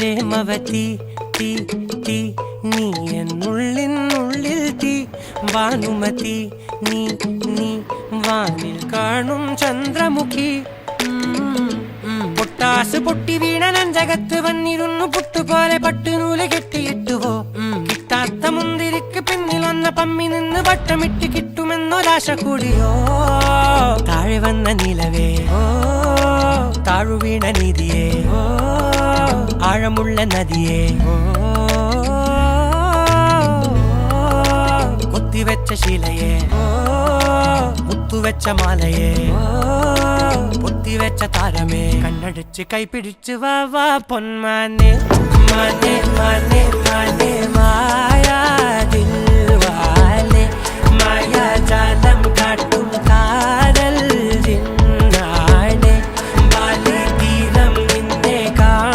പ്രേമവതി തീ തീ നീ എന്നുള്ളിൽ തീ ഭാനുമതി നീ നീ വാനിൽ കാണും ചന്ദ്രമുഖി പൊട്ടാസ് പൊട്ടി വീണ നെഞ്ചകത്ത് വന്നിരുന്നു പുട്ടുപോലെ പട്ടുനൂല് കെട്ടിയിട്ടുവോ കിട്ടാത്ത മുന്തിരിക്ക് പിന്നിൽ വന്ന പമ്മി നിന്ന് വട്ടമിട്ട് കിട്ടുമെന്നൊരാശ കൂടിയോ താഴെ വന്ന നിലവേ താഴു വീണ നിധിയേ ആഴമുള്ള നദിയേ കൊത്തിവെച്ച ശിലയേ മുത്തുവെച്ച മാലയേ പൊത്തിവെച്ച താരമേ കണ്ണടിച്ച് കൈപിടിച്ച് വാ വാ പൊന്മാനെ മാനെ മാനെ മാനെ മായാ ദിൽവാലെ മായാ ജാലം